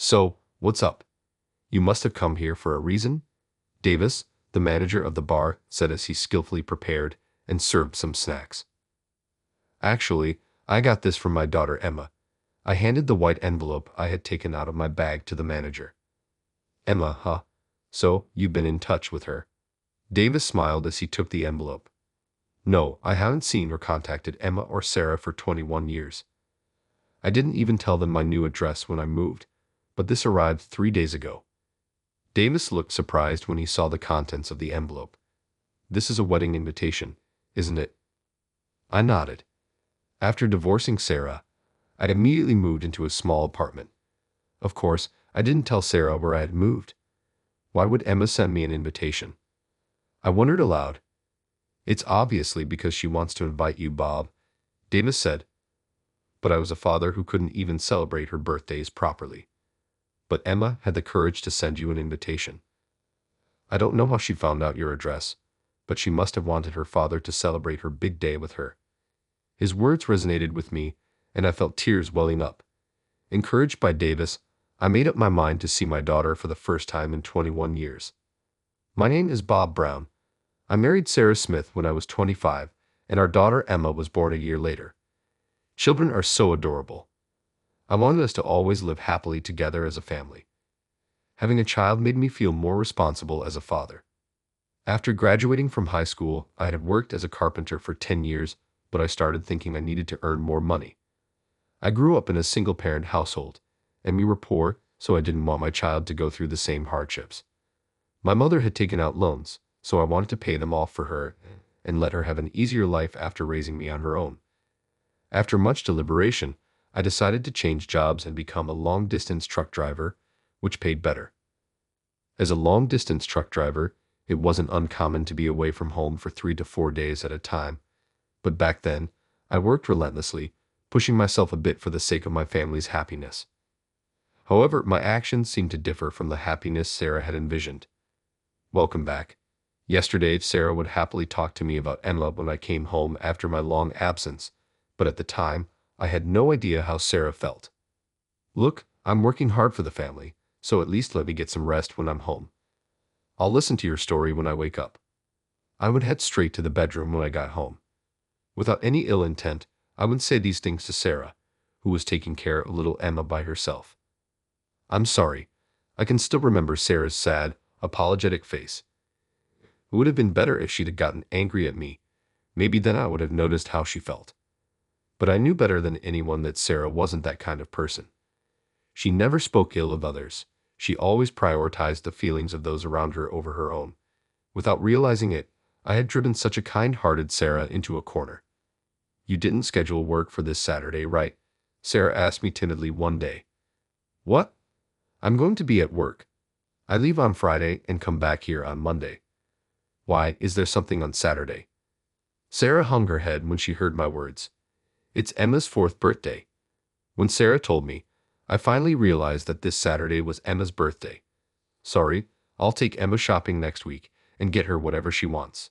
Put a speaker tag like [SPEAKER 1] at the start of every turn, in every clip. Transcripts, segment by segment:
[SPEAKER 1] So, what's up? You must have come here for a reason? Davis, the manager of the bar, said as he skillfully prepared and served some snacks. Actually, I got this from my daughter Emma. I handed the white envelope I had taken out of my bag to the manager. Emma, huh? So, you've been in touch with her? Davis smiled as he took the envelope. No, I haven't seen or contacted Emma or Sarah for 21 years. I didn't even tell them my new address when I moved, but this arrived 3 days ago. Davis looked surprised when he saw the contents of the envelope. This is a wedding invitation, isn't it? I nodded. After divorcing Sarah, I immediately moved into a small apartment. Of course, I didn't tell Sarah where I had moved. Why would Emma send me an invitation? I wondered aloud. It's obviously because she wants to invite you, Bob, Davis said. But I was a father who couldn't even celebrate her birthdays properly. But Emma had the courage to send you an invitation. I don't know how she found out your address, but she must have wanted her father to celebrate her big day with her. His words resonated with me, and I felt tears welling up. Encouraged by Davis, I made up my mind to see my daughter for the first time in 21 years. My name is Bob Brown. I married Sarah Smith when I was 25, and our daughter Emma was born a year later. Children are so adorable. I wanted us to always live happily together as a family. Having a child made me feel more responsible as a father. After graduating from high school, I had worked as a carpenter for 10 years, but I started thinking I needed to earn more money. I grew up in a single-parent household, and we were poor, so I didn't want my child to go through the same hardships. My mother had taken out loans, so I wanted to pay them off for her and let her have an easier life after raising me on her own. After much deliberation, I decided to change jobs and become a long-distance truck driver, which paid better. As a long-distance truck driver, it wasn't uncommon to be away from home for 3 to 4 days at a time, but back then, I worked relentlessly, pushing myself a bit for the sake of my family's happiness. However, my actions seemed to differ from the happiness Sarah had envisioned. Welcome back. Yesterday, Sarah would happily talk to me about Emma when I came home after my long absence, but at the time, I had no idea how Sarah felt. Look, I'm working hard for the family, so at least let me get some rest when I'm home. I'll listen to your story when I wake up. I would head straight to the bedroom when I got home. Without any ill intent, I would say these things to Sarah, who was taking care of little Emma by herself. I'm sorry. I can still remember Sarah's sad, apologetic face. It would have been better if she'd gotten angry at me. Maybe then I would have noticed how she felt. But I knew better than anyone that Sarah wasn't that kind of person. She never spoke ill of others. She always prioritized the feelings of those around her over her own. Without realizing it, I had driven such a kind-hearted Sarah into a corner. You didn't schedule work for this Saturday, right? Sarah asked me timidly one day. What? I'm going to be at work. I leave on Friday and come back here on Monday. Why, is there something on Saturday? Sarah hung her head when she heard my words. It's Emma's 4th birthday. When Sarah told me, I finally realized that this Saturday was Emma's birthday. Sorry, I'll take Emma shopping next week and get her whatever she wants.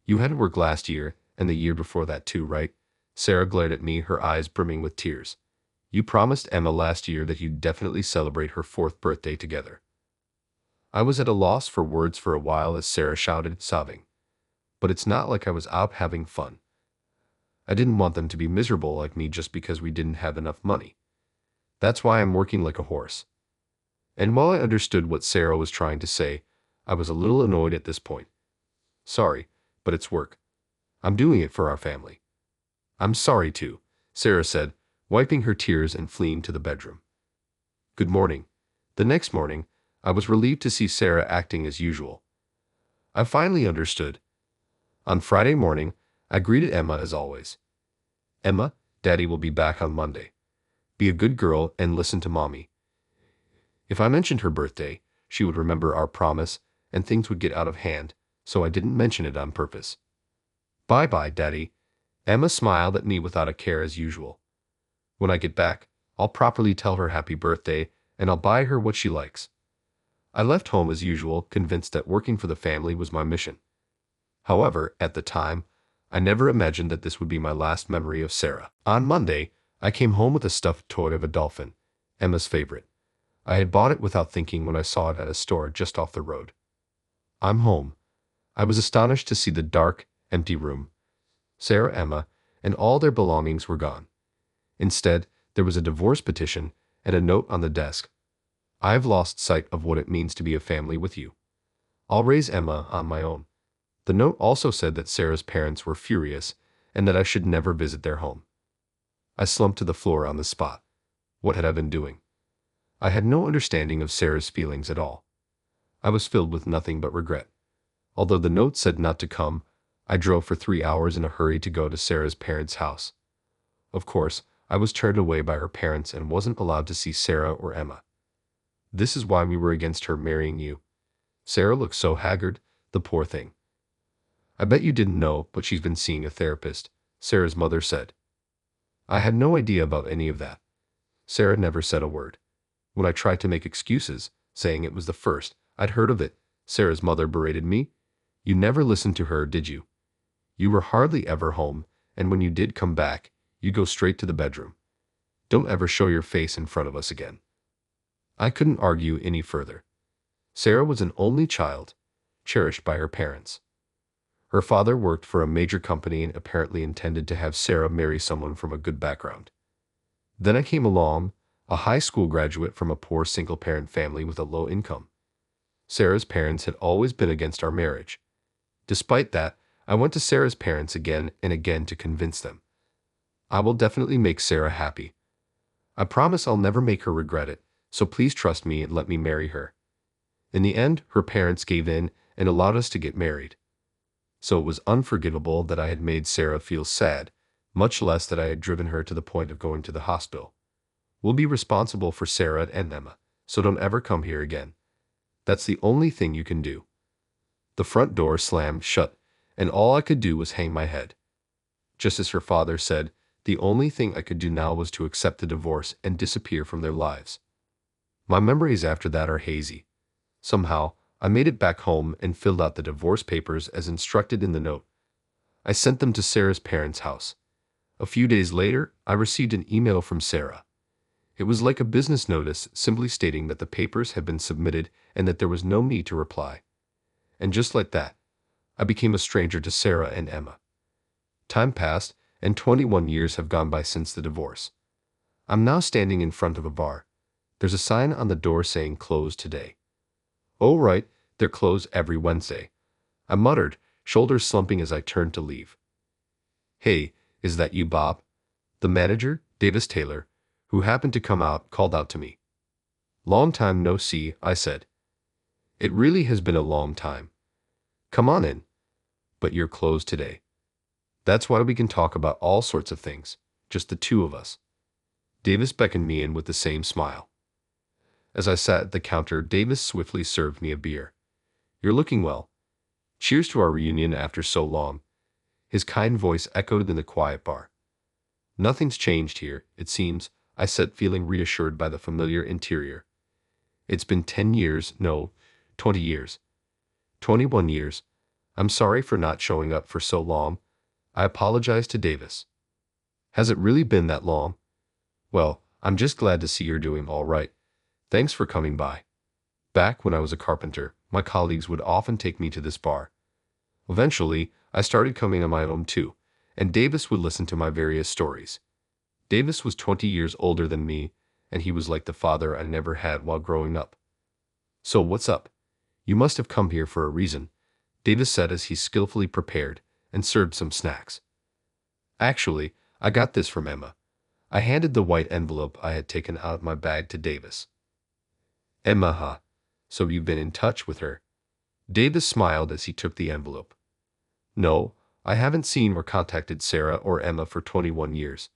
[SPEAKER 1] You had to work last year and the year before that too, right? Sarah glared at me, her eyes brimming with tears. You promised Emma last year that you'd definitely celebrate her 4th birthday together. I was at a loss for words for a while as Sarah shouted, sobbing. But it's not like I was out having fun. I didn't want them to be miserable like me just because we didn't have enough money. That's why I'm working like a horse. And while I understood what Sarah was trying to say, I was a little annoyed at this point. Sorry, but it's work. I'm doing it for our family. I'm sorry too, Sarah said, wiping her tears and fleeing to the bedroom. Good morning. The next morning, I was relieved to see Sarah acting as usual. I finally understood. On Friday morning, I greeted Emma as always. Emma, Daddy will be back on Monday. Be a good girl and listen to Mommy. If I mentioned her birthday, she would remember our promise and things would get out of hand, so I didn't mention it on purpose. Bye-bye, Daddy. Emma smiled at me without a care as usual. When I get back, I'll properly tell her happy birthday and I'll buy her what she likes. I left home as usual, convinced that working for the family was my mission. However, at the time, I never imagined that this would be my last memory of Sarah. On Monday, I came home with a stuffed toy of a dolphin, Emma's favorite. I had bought it without thinking when I saw it at a store just off the road. I'm home. I was astonished to see the dark, empty room. Sarah, Emma, and all their belongings were gone. Instead, there was a divorce petition and a note on the desk. I've lost sight of what it means to be a family with you. I'll raise Emma on my own. The note also said that Sarah's parents were furious and that I should never visit their home. I slumped to the floor on the spot. What had I been doing? I had no understanding of Sarah's feelings at all. I was filled with nothing but regret. Although the note said not to come, I drove for 3 hours in a hurry to go to Sarah's parents' house. Of course, I was turned away by her parents and wasn't allowed to see Sarah or Emma. This is why we were against her marrying you. Sarah looked so haggard, the poor thing. I bet you didn't know, but she's been seeing a therapist, Sarah's mother said. I had no idea about any of that. Sarah never said a word. When I tried to make excuses, saying it was the first I'd heard of it, Sarah's mother berated me. You never listened to her, did you? You were hardly ever home, and when you did come back, you go straight to the bedroom. Don't ever show your face in front of us again. I couldn't argue any further. Sarah was an only child, cherished by her parents. Her father worked for a major company and apparently intended to have Sarah marry someone from a good background. Then I came along, a high school graduate from a poor single-parent family with a low income. Sarah's parents had always been against our marriage. Despite that, I went to Sarah's parents again and again to convince them. I will definitely make Sarah happy. I promise I'll never make her regret it, so please trust me and let me marry her. In the end, her parents gave in and allowed us to get married. So it was unforgivable that I had made Sarah feel sad, much less that I had driven her to the point of going to the hospital. We'll be responsible for Sarah and Emma, so don't ever come here again. That's the only thing you can do. The front door slammed shut, and all I could do was hang my head. Just as her father said, the only thing I could do now was to accept the divorce and disappear from their lives. My memories after that are hazy. Somehow, I made it back home and filled out the divorce papers as instructed in the note. I sent them to Sarah's parents' house. A few days later, I received an email from Sarah. It was like a business notice simply stating that the papers had been submitted and that there was no need to reply. And just like that, I became a stranger to Sarah and Emma. Time passed, and 21 years have gone by since the divorce. I'm now standing in front of a bar. There's a sign on the door saying closed today. Oh right, they're closed every Wednesday. I muttered, shoulders slumping as I turned to leave. Hey, is that you, Bob? The manager, Davis Taylor, who happened to come out, called out to me. Long time no see, I said. It really has been a long time. Come on in. But you're closed today. That's why we can talk about all sorts of things, just the two of us. Davis beckoned me in with the same smile. As I sat at the counter, Davis swiftly served me a beer. You're looking well. Cheers to our reunion after so long. His kind voice echoed in the quiet bar. Nothing's changed here, it seems, I said, feeling reassured by the familiar interior. It's been 10 years, no, 20 years. 21 years. I'm sorry for not showing up for so long. I apologized to Davis. Has it really been that long? Well, I'm just glad to see you're doing all right. Thanks for coming by. Back when I was a carpenter, my colleagues would often take me to this bar. Eventually, I started coming on my own too, and Davis would listen to my various stories. Davis was 20 years older than me, and he was like the father I never had while growing up. So what's up? You must have come here for a reason, Davis said as he skillfully prepared and served some snacks. Actually, I got this from Emma. I handed the white envelope I had taken out of my bag to Davis. Emma, huh? So you've been in touch with her? Davis smiled as he took the envelope. No, I haven't seen or contacted Sarah or Emma for 21 years.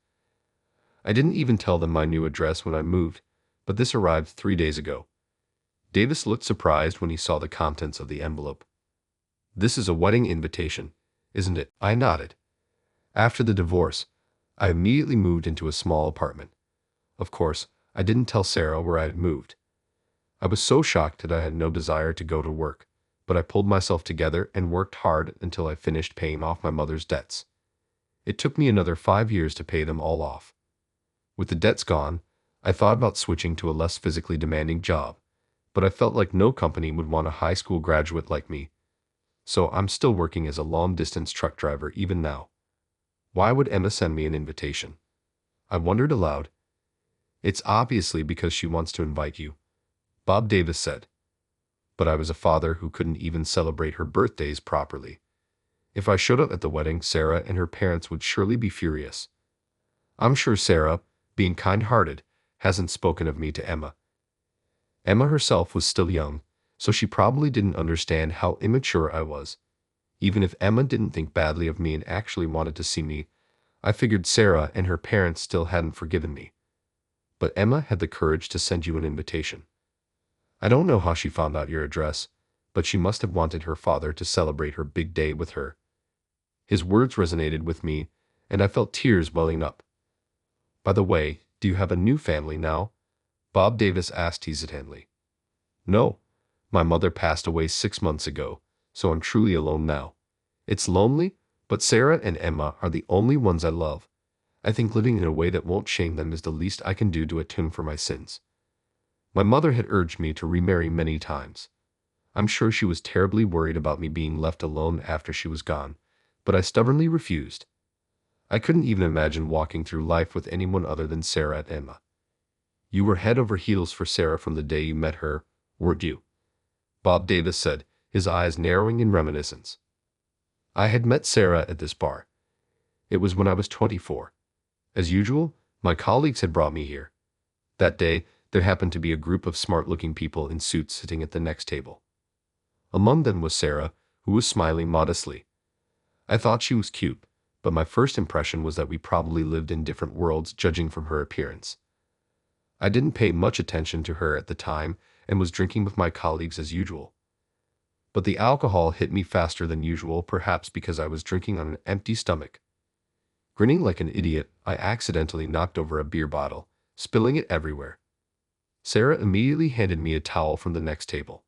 [SPEAKER 1] I didn't even tell them my new address when I moved, but this arrived 3 days ago. Davis looked surprised when he saw the contents of the envelope. This is a wedding invitation, isn't it? I nodded. After the divorce, I immediately moved into a small apartment. Of course, I didn't tell Sarah where I had moved. I was so shocked that I had no desire to go to work, but I pulled myself together and worked hard until I finished paying off my mother's debts. It took me another 5 years to pay them all off. With the debts gone, I thought about switching to a less physically demanding job, but I felt like no company would want a high school graduate like me. So I'm still working as a long-distance truck driver even now. Why would Emma send me an invitation? I wondered aloud. It's obviously because she wants to invite you, Bob Davis said. But I was a father who couldn't even celebrate her birthdays properly. If I showed up at the wedding, Sarah and her parents would surely be furious. I'm sure Sarah, being kind-hearted, hasn't spoken of me to Emma. Emma herself was still young, so she probably didn't understand how immature I was. Even if Emma didn't think badly of me and actually wanted to see me, I figured Sarah and her parents still hadn't forgiven me. But Emma had the courage to send you an invitation. I don't know how she found out your address, but she must have wanted her father to celebrate her big day with her. His words resonated with me, and I felt tears welling up. By the way, do you have a new family now? Bob Davis asked hesitantly. No. My mother passed away 6 months ago, so I'm truly alone now. It's lonely, but Sarah and Emma are the only ones I love. I think living in a way that won't shame them is the least I can do to atone for my sins. My mother had urged me to remarry many times. I'm sure she was terribly worried about me being left alone after she was gone, but I stubbornly refused. I couldn't even imagine walking through life with anyone other than Sarah and Emma. You were head over heels for Sarah from the day you met her, weren't you? Bob Davis said, his eyes narrowing in reminiscence. I had met Sarah at this bar. It was when I was 24. As usual, my colleagues had brought me here. That day, there happened to be a group of smart-looking people in suits sitting at the next table. Among them was Sarah, who was smiling modestly. I thought she was cute, but my first impression was that we probably lived in different worlds judging from her appearance. I didn't pay much attention to her at the time and was drinking with my colleagues as usual. But the alcohol hit me faster than usual, perhaps because I was drinking on an empty stomach. Grinning like an idiot, I accidentally knocked over a beer bottle, spilling it everywhere. Sarah immediately handed me a towel from the next table.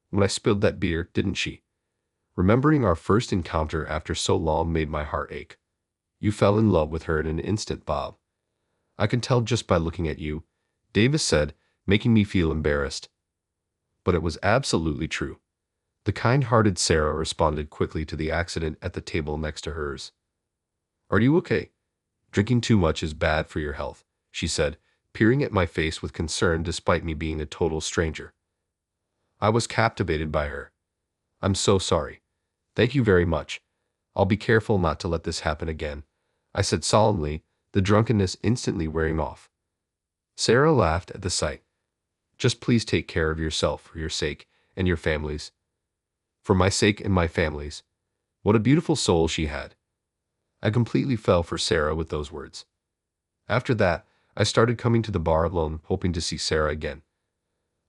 [SPEAKER 1] When I spilled that beer, didn't she? Remembering our first encounter after so long made my heart ache. You fell in love with her in an instant, Bob. I can tell just by looking at you, Davis said, making me feel embarrassed. But it was absolutely true. The kind-hearted Sarah responded quickly to the accident at the table next to hers. Are you okay? Drinking too much is bad for your health, she said, peering at my face with concern despite me being a total stranger. I was captivated by her. I'm so sorry. Thank you very much. I'll be careful not to let this happen again, I said solemnly, the drunkenness instantly wearing off. Sarah laughed at the sight. Just please take care of yourself for your sake and your family's. For my sake and my family's. What a beautiful soul she had. I completely fell for Sarah with those words. After that, I started coming to the bar alone, hoping to see Sarah again.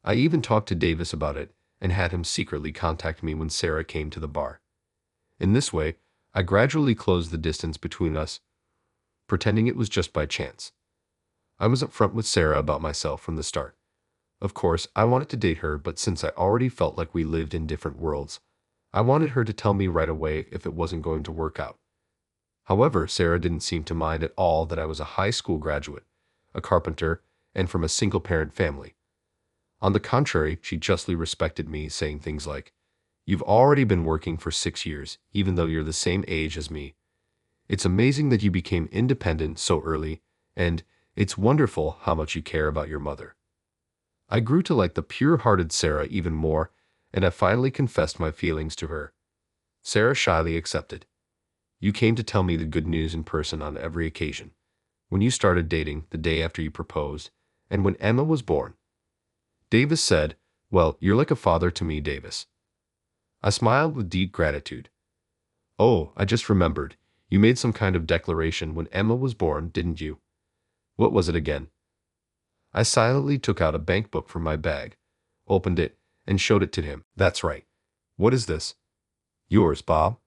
[SPEAKER 1] I even talked to Davis about it and had him secretly contact me when Sarah came to the bar. In this way, I gradually closed the distance between us, pretending it was just by chance. I was upfront with Sarah about myself from the start. Of course, I wanted to date her, but since I already felt like we lived in different worlds, I wanted her to tell me right away if it wasn't going to work out. However, Sarah didn't seem to mind at all that I was a high school graduate, a carpenter, and from a single-parent family. On the contrary, she justly respected me, saying things like, "You've already been working for 6 years, even though you're the same age as me. It's amazing that you became independent so early, and it's wonderful how much you care about your mother." I grew to like the pure-hearted Sarah even more, and I finally confessed my feelings to her. Sarah shyly accepted. You came to tell me the good news in person on every occasion. When you started dating, the day after you proposed, and when Emma was born. Davis said, "Well, you're like a father to me, Davis." I smiled with deep gratitude. "Oh, I just remembered. You made some kind of declaration when Emma was born, didn't you? What was it again?" I silently took out a bank book from my bag, opened it, and showed it to him. "That's right. What is this?" "Yours, Bob?"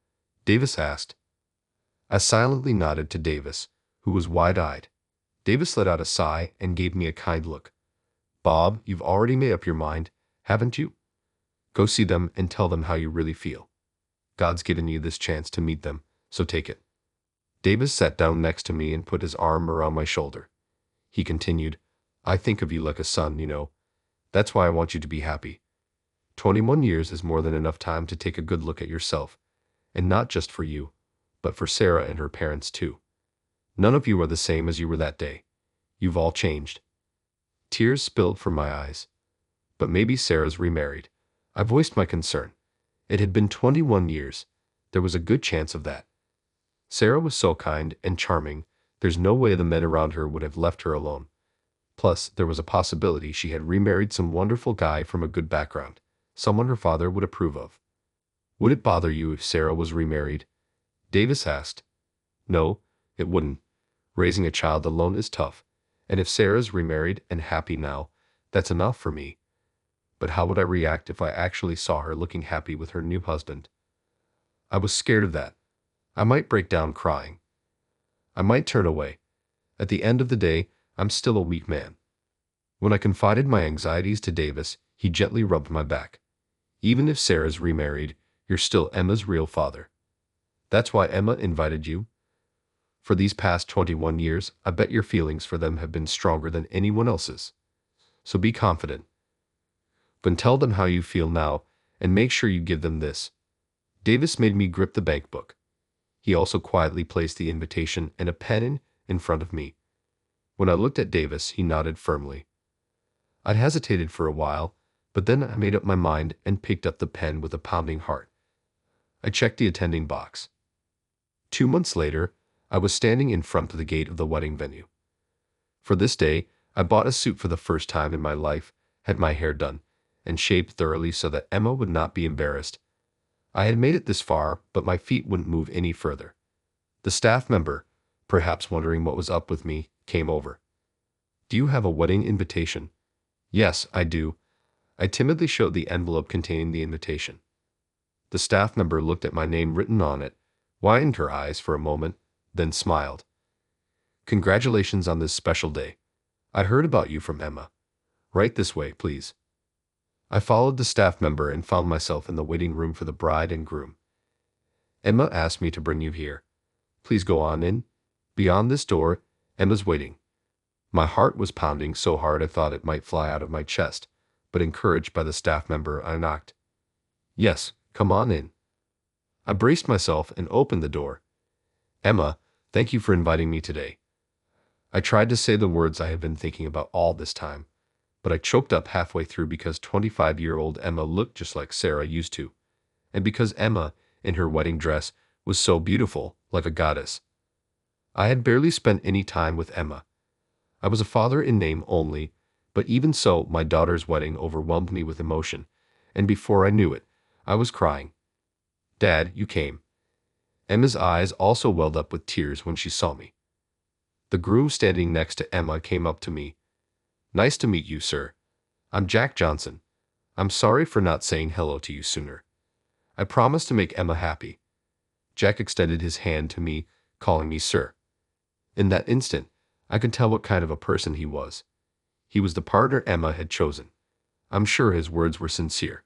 [SPEAKER 1] Davis asked. I silently nodded to Davis, who was wide-eyed. Davis let out a sigh and gave me a kind look. "Bob, you've already made up your mind, haven't you? Go see them and tell them how you really feel. God's given you this chance to meet them, so take it." Davis sat down next to me and put his arm around my shoulder. He continued, I think of you like a son, you know. That's why I want you to be happy. 21 years is more than enough time to take a good look at yourself, and not just for you, but for Sarah and her parents too. None of you are the same as you were that day. You've all changed. Tears spilled from my eyes. But maybe Sarah's remarried. I voiced my concern. It had been 21 years. There was a good chance of that. Sarah was so kind and charming, there's no way the men around her would have left her alone. Plus, there was a possibility she had remarried some wonderful guy from a good background, someone her father would approve of. Would it bother you if Sarah was remarried? Davis asked. No, it wouldn't. Raising a child alone is tough, and if Sarah's remarried and happy now, that's enough for me. But how would I react if I actually saw her looking happy with her new husband? I was scared of that. I might break down crying. I might turn away. At the end of the day, I'm still a weak man. When I confided my anxieties to Davis, he gently rubbed my back. Even if Sarah's remarried, you're still Emma's real father. That's why Emma invited you. For these past 21 years, I bet your feelings for them have been stronger than anyone else's. So be confident. But tell them how you feel now, and make sure you give them this. Davis made me grip the bank book. He also quietly placed the invitation and a pen in front of me. When I looked at Davis, he nodded firmly. I'd hesitated for a while, but then I made up my mind and picked up the pen with a pounding heart. I checked the attending box. 2 months later, I was standing in front of the gate of the wedding venue. For this day, I bought a suit for the first time in my life, had my hair done, and shaved thoroughly so that Emma would not be embarrassed. I had made it this far, but my feet wouldn't move any further. The staff member, perhaps wondering what was up with me, came over. Do you have a wedding invitation? Yes, I do. I timidly showed the envelope containing the invitation. The staff member looked at my name written on it, widened her eyes for a moment, then smiled. Congratulations on this special day. I heard about you from Emma. Right this way, please. I followed the staff member and found myself in the waiting room for the bride and groom. Emma asked me to bring you here. Please go on in. Beyond this door, Emma's waiting. My heart was pounding so hard I thought it might fly out of my chest, but encouraged by the staff member, I knocked. Yes, come on in. I braced myself and opened the door. Emma, thank you for inviting me today. I tried to say the words I had been thinking about all this time, but I choked up halfway through because 25-year-old Emma looked just like Sarah used to, and because Emma, in her wedding dress, was so beautiful, like a goddess. I had barely spent any time with Emma. I was a father in name only, but even so, my daughter's wedding overwhelmed me with emotion, and before I knew it, I was crying. Dad, you came. Emma's eyes also welled up with tears when she saw me. The groom standing next to Emma came up to me. Nice to meet you, sir. I'm Jack Johnson. I'm sorry for not saying hello to you sooner. I promised to make Emma happy. Jack extended his hand to me, calling me sir. In that instant, I could tell what kind of a person he was. He was the partner Emma had chosen. I'm sure his words were sincere.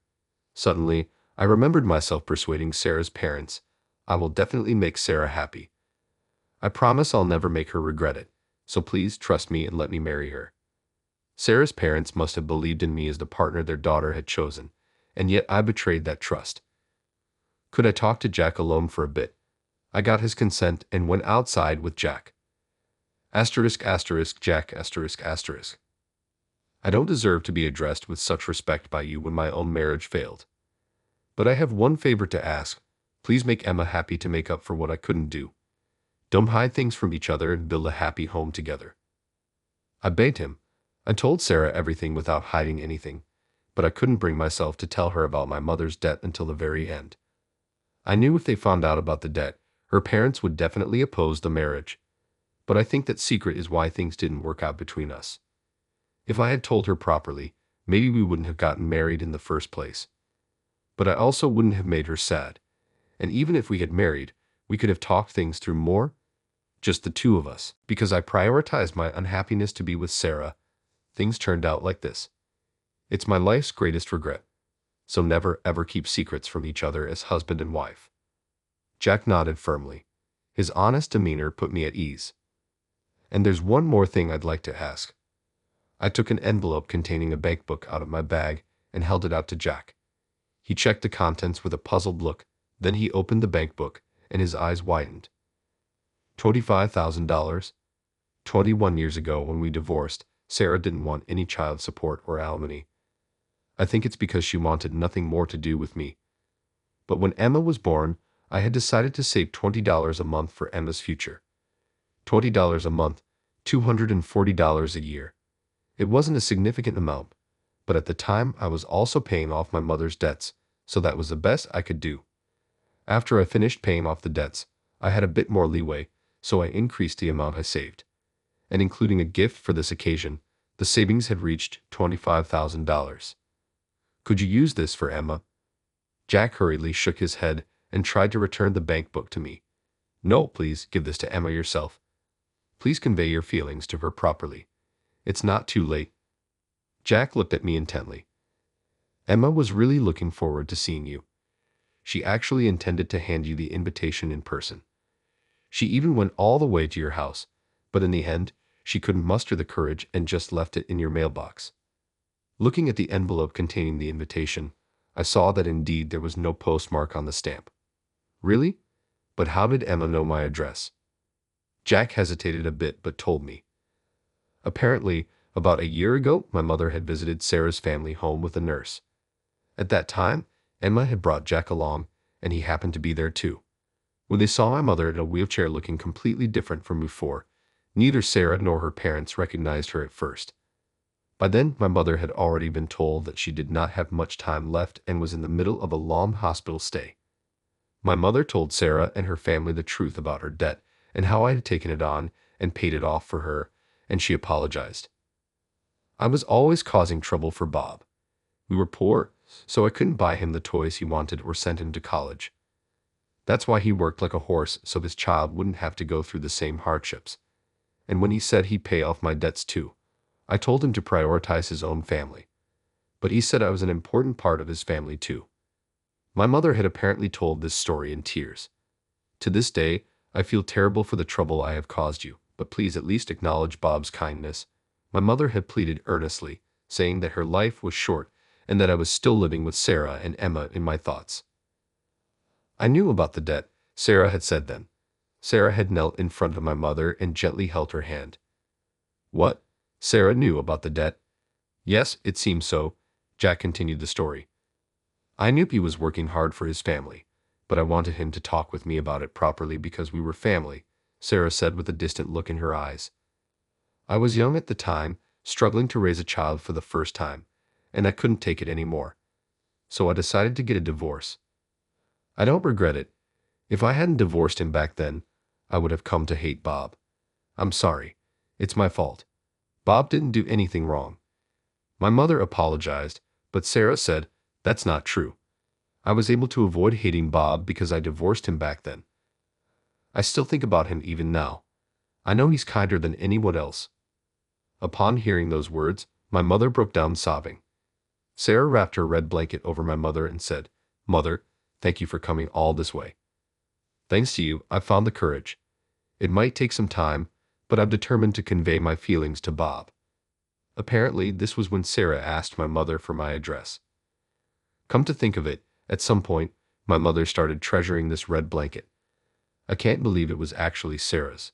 [SPEAKER 1] Suddenly, I remembered myself persuading Sarah's parents. I will definitely make Sarah happy. I promise I'll never make her regret it, so please trust me and let me marry her. Sarah's parents must have believed in me as the partner their daughter had chosen, and yet I betrayed that trust. Could I talk to Jack alone for a bit? I got his consent and went outside with Jack. Asterisk asterisk Jack asterisk asterisk. I don't deserve to be addressed with such respect by you when my own marriage failed. But I have one favor to ask. Please make Emma happy to make up for what I couldn't do. Don't hide things from each other and build a happy home together. I begged him. I told Sarah everything without hiding anything, but I couldn't bring myself to tell her about my mother's debt until the very end. I knew if they found out about the debt, her parents would definitely oppose the marriage. But I think that secret is why things didn't work out between us. If I had told her properly, maybe we wouldn't have gotten married in the first place. But I also wouldn't have made her sad. And even if we had married, we could have talked things through more, just the two of us. Because I prioritized my unhappiness to be with Sarah, things turned out like this. It's my life's greatest regret. So never ever keep secrets from each other as husband and wife. Jack nodded firmly. His honest demeanor put me at ease. And there's one more thing I'd like to ask. I took an envelope containing a bankbook out of my bag and held it out to Jack. He checked the contents with a puzzled look. Then he opened the bankbook, and his eyes widened. $25,000. 21 years ago when we divorced, Sarah didn't want any child support or alimony. I think it's because she wanted nothing more to do with me. But when Emma was born, I had decided to save $20 a month for Emma's future. $20 a month, $240 a year. It wasn't a significant amount, but at the time I was also paying off my mother's debts, so that was the best I could do. After I finished paying off the debts, I had a bit more leeway, so I increased the amount I saved. And including a gift for this occasion, the savings had reached $25,000. Could you use this for Emma? Jack hurriedly shook his head and tried to return the bank book to me. No, please give this to Emma yourself. Please convey your feelings to her properly. It's not too late. Jack looked at me intently. Emma was really looking forward to seeing you. She actually intended to hand you the invitation in person. She even went all the way to your house, but in the end, she couldn't muster the courage and just left it in your mailbox. Looking at the envelope containing the invitation, I saw that indeed there was no postmark on the stamp. Really? But how did Emma know my address? Jack hesitated a bit but told me. Apparently, about a year ago, my mother had visited Sarah's family home with a nurse. At that time, Emma had brought Jack along, and he happened to be there too. When they saw my mother in a wheelchair looking completely different from before, neither Sarah nor her parents recognized her at first. By then, my mother had already been told that she did not have much time left and was in the middle of a long hospital stay. My mother told Sarah and her family the truth about her debt and how I had taken it on and paid it off for her, and she apologized. I was always causing trouble for Bob. We were poor, so I couldn't buy him the toys he wanted or send him to college. That's why he worked like a horse so his child wouldn't have to go through the same hardships. And when he said he'd pay off my debts too, I told him to prioritize his own family. But he said I was an important part of his family too. My mother had apparently told this story in tears. To this day, I feel terrible for the trouble I have caused you, but please at least acknowledge Bob's kindness. My mother had pleaded earnestly, saying that her life was short and that I was still living with Sarah and Emma in my thoughts. I knew about the debt, Sarah had said then. Sarah had knelt in front of my mother and gently held her hand. What? Sarah knew about the debt? Yes, it seemed so. Jack continued the story. I knew he was working hard for his family, but I wanted him to talk with me about it properly because we were family, Sarah said with a distant look in her eyes. I was young at the time, struggling to raise a child for the first time, and I couldn't take it anymore. So I decided to get a divorce. I don't regret it. If I hadn't divorced him back then, I would have come to hate Bob. I'm sorry. It's my fault. Bob didn't do anything wrong. My mother apologized, but Sarah said, that's not true. I was able to avoid hating Bob because I divorced him back then. I still think about him even now. I know he's kinder than anyone else. Upon hearing those words, my mother broke down sobbing. Sarah wrapped her red blanket over my mother and said, Mother, thank you for coming all this way. Thanks to you, I found the courage. It might take some time, but I'm determined to convey my feelings to Bob. Apparently, this was when Sarah asked my mother for my address. Come to think of it, at some point, my mother started treasuring this red blanket. I can't believe it was actually Sarah's.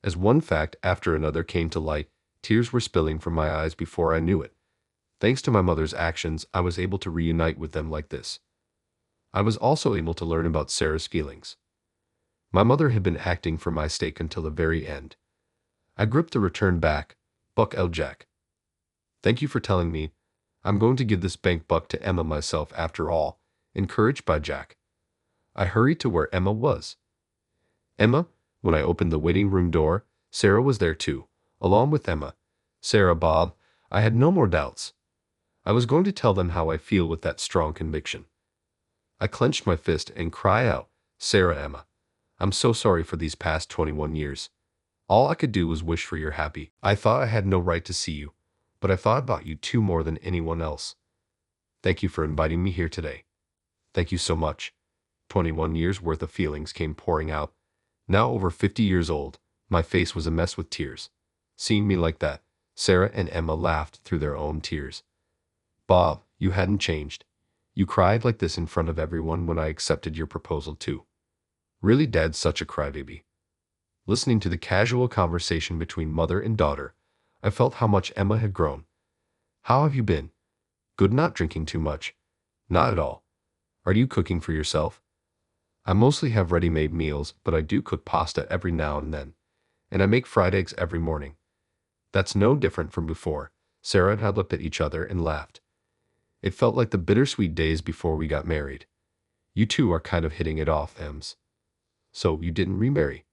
[SPEAKER 1] As one fact after another came to light, tears were spilling from my eyes before I knew it. Thanks to my mother's actions, I was able to reunite with them like this. I was also able to learn about Sarah's feelings. My mother had been acting for my stake until the very end. I gripped the return back, Buck L. Jack. Thank you for telling me. I'm going to give this bank buck to Emma myself after all, encouraged by Jack. I hurried to where Emma was. Emma, when I opened the waiting room door, Sarah was there too, along with Emma. Sarah, Bob, I had no more doubts. I was going to tell them how I feel with that strong conviction. I clenched my fist and cried out, Sarah, Emma, I'm so sorry for these past 21 years. All I could do was wish for your happy. I thought I had no right to see you, but I thought about you too more than anyone else. Thank you for inviting me here today. Thank you so much. 21 years worth of feelings came pouring out. Now over 50 years old, my face was a mess with tears. Seeing me like that, Sarah and Emma laughed through their own tears. Bob, you hadn't changed. You cried like this in front of everyone when I accepted your proposal too. Really, Dad's such a crybaby. Listening to the casual conversation between mother and daughter, I felt how much Emma had grown. How have you been? Good, not drinking too much. Not at all. Are you cooking for yourself? I mostly have ready-made meals, but I do cook pasta every now and then. And I make fried eggs every morning. That's no different from before. Sarah and I looked at each other and laughed. It felt like the bittersweet days before we got married. You two are kind of hitting it off, Ems. So you didn't remarry?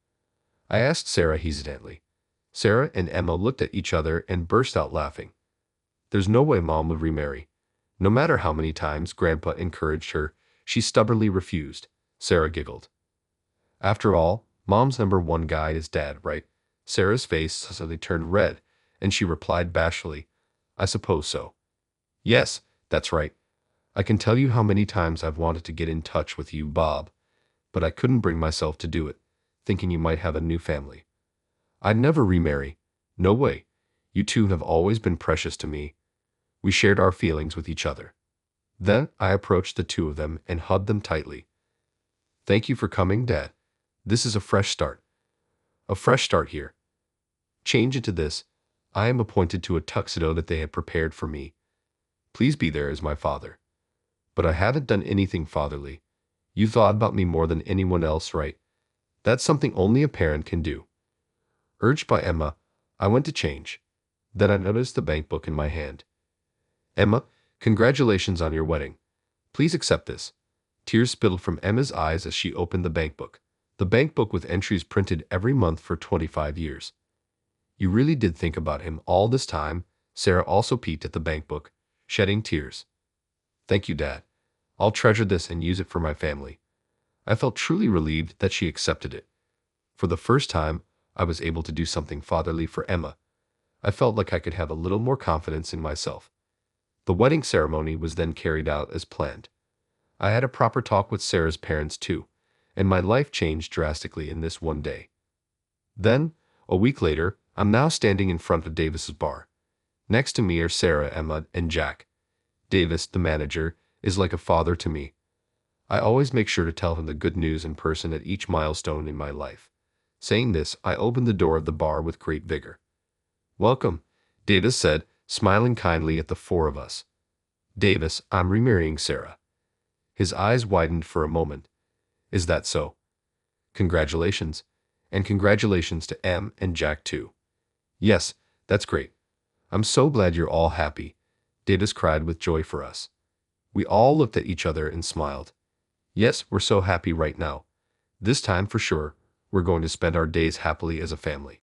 [SPEAKER 1] I asked Sarah hesitantly. Sarah and Emma looked at each other and burst out laughing. There's no way Mom would remarry. No matter how many times Grandpa encouraged her, she stubbornly refused. Sarah giggled. After all, Mom's number one guy is Dad, right? Sarah's face suddenly turned red, and she replied bashfully, I suppose so. Yes, that's right. I can tell you how many times I've wanted to get in touch with you, Bob, but I couldn't bring myself to do it, thinking you might have a new family. I'd never remarry. No way. You two have always been precious to me. We shared our feelings with each other. Then I approached the two of them and hugged them tightly. Thank you for coming, Dad. This is a fresh start. A fresh start here. Change into this. I am appointed to a tuxedo that they had prepared for me. Please be there as my father. But I haven't done anything fatherly. You thought about me more than anyone else, right? That's something only a parent can do. Urged by Emma, I went to change. Then I noticed the bank book in my hand. Emma, congratulations on your wedding. Please accept this. Tears spilled from Emma's eyes as she opened the bank book. The bank book with entries printed every month for 25 years. You really did think about him all this time. Sarah also peeked at the bank book, shedding tears. Thank you, Dad. I'll treasure this and use it for my family. I felt truly relieved that she accepted it. For the first time, I was able to do something fatherly for Emma. I felt like I could have a little more confidence in myself. The wedding ceremony was then carried out as planned. I had a proper talk with Sarah's parents too, and my life changed drastically in this one day. Then, a week later, I'm now standing in front of Davis's bar. Next to me are Sarah, Emma, and Jack. Davis, the manager, is like a father to me. I always make sure to tell him the good news in person at each milestone in my life. Saying this, I opened the door of the bar with great vigor. Welcome, Davis said, smiling kindly at the four of us. Davis, I'm remarrying Sarah. His eyes widened for a moment. Is that so? Congratulations. And congratulations to Em and Jack too. Yes, that's great. I'm so glad you're all happy. Davis cried with joy for us. We all looked at each other and smiled. Yes, we're so happy right now. This time for sure, we're going to spend our days happily as a family.